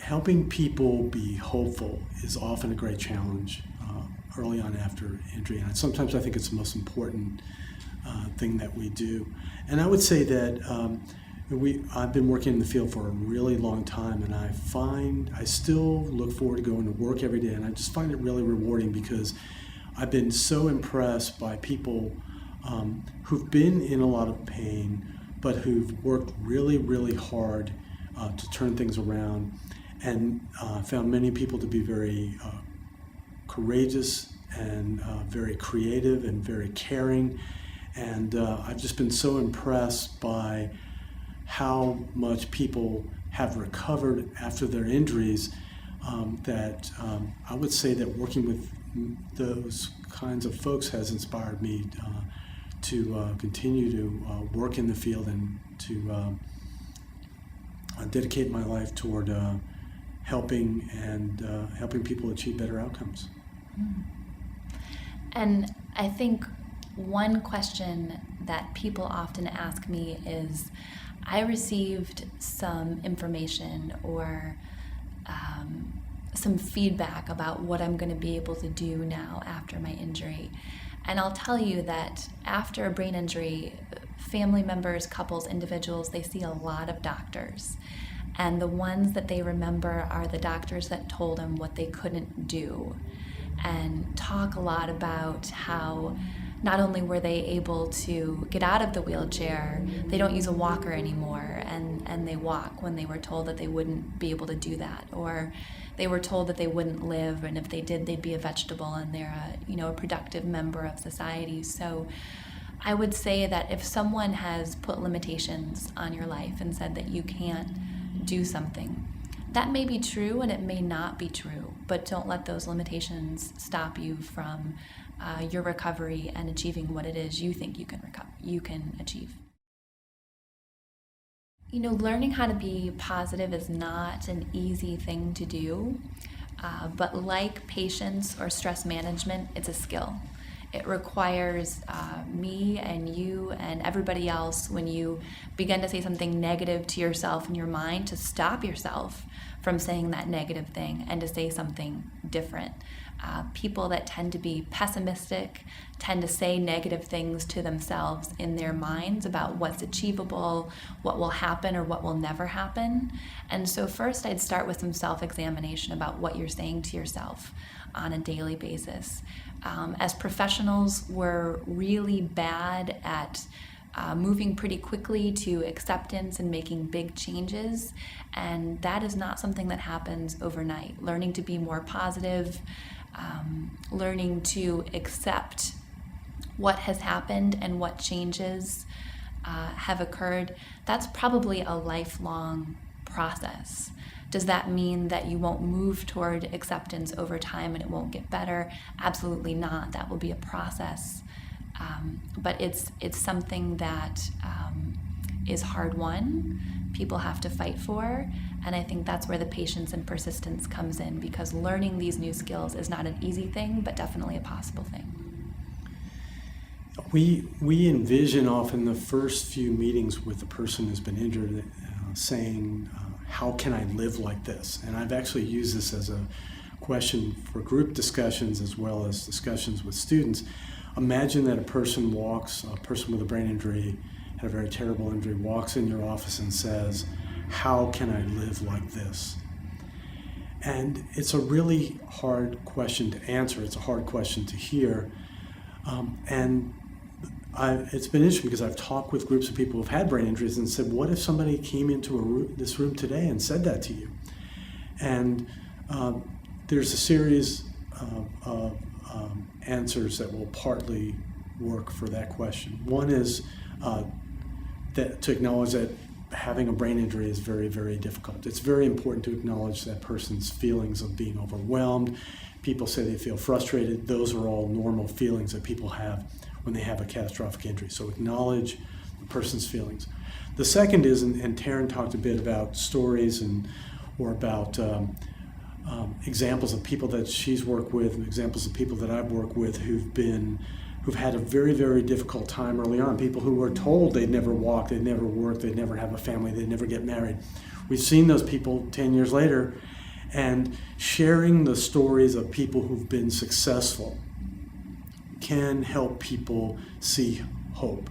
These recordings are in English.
helping people be hopeful is often a great challenge early on after injury, and sometimes I think it's the most important thing that we do. And I would say that I've been working in the field for a really long time, and I still look forward to going to work every day, and I just find it really rewarding because I've been so impressed by people who've been in a lot of pain, but who've worked really, really hard to turn things around, and found many people to be very courageous and very creative and very caring. And I've just been so impressed by how much people have recovered after their injuries that I would say that working with those kinds of folks has inspired me to continue to work in the field and to dedicate my life toward helping people achieve better outcomes. And I think one question that people often ask me is, I received some information or some feedback about what I'm going to be able to do now after my injury. And I'll tell you that after a brain injury, family members, couples, individuals, they see a lot of doctors. And the ones that they remember are the doctors that told them what they couldn't do, and talk a lot about how not only were they able to get out of the wheelchair, they don't use a walker anymore, and they walk when they were told that they wouldn't be able to do that, or they were told that they wouldn't live, and if they did, they'd be a vegetable, and they're a productive member of society. So I would say that if someone has put limitations on your life and said that you can't do something, that may be true and it may not be true, but don't let those limitations stop you from your recovery and achieving what it is you think you can achieve. Learning how to be positive is not an easy thing to do, but like patience or stress management, it's a skill. It requires me and you and everybody else, when you begin to say something negative to yourself in your mind, to stop yourself from saying that negative thing and to say something different. People that tend to be pessimistic tend to say negative things to themselves in their minds about what's achievable, what will happen, or what will never happen. And so first I'd start with some self-examination about what you're saying to yourself on a daily basis. As professionals, we're really bad at moving pretty quickly to acceptance and making big changes, and that is not something that happens overnight. Learning to be more positive, learning to accept what has happened and what changes have occurred, that's probably a lifelong process. Does that mean that you won't move toward acceptance over time and it won't get better? Absolutely not. That will be a process. But it's something that is hard won. People have to fight for, and I think that's where the patience and persistence comes in, because learning these new skills is not an easy thing, but definitely a possible thing. We envision often the first few meetings with the person who's been injured saying, how can I live like this? And I've actually used this as a question for group discussions as well as discussions with students. Imagine that a person with a brain injury, had a very terrible injury, walks in your office and says, how can I live like this? And it's a really hard question to answer. It's a hard question to hear. It's been interesting because I've talked with groups of people who've had brain injuries and said, what if somebody came into this room today and said that to you? And there's a series of answers that will partly work for that question. One is to acknowledge that having a brain injury is very, very difficult. It's very important to acknowledge that person's feelings of being overwhelmed. People say they feel frustrated. Those are all normal feelings that people have when they have a catastrophic injury. So acknowledge the person's feelings. The second is, and Taryn talked a bit about stories or about examples of people that she's worked with, and examples of people that I've worked with who've had a very, very difficult time early on. People who were told they'd never walk, they'd never work, they'd never have a family, they'd never get married, we've seen those people 10 years later, and sharing the stories of people who've been successful can help people see hope.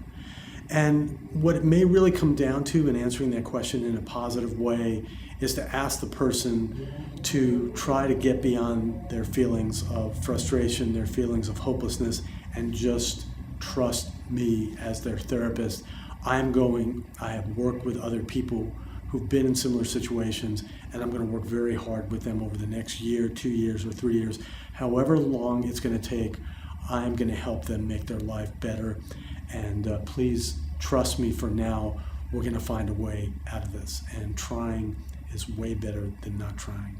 And what it may really come down to in answering that question in a positive way is to ask the person to try to get beyond their feelings of frustration, their feelings of hopelessness, and just trust me as their therapist. I have worked with other people who've been in similar situations, and I'm going to work very hard with them over the next year, 2 years, or 3 years. However long it's going to take, I'm going to help them make their life better. And please trust me for now. We're going to find a way out of this, and trying is way better than not trying.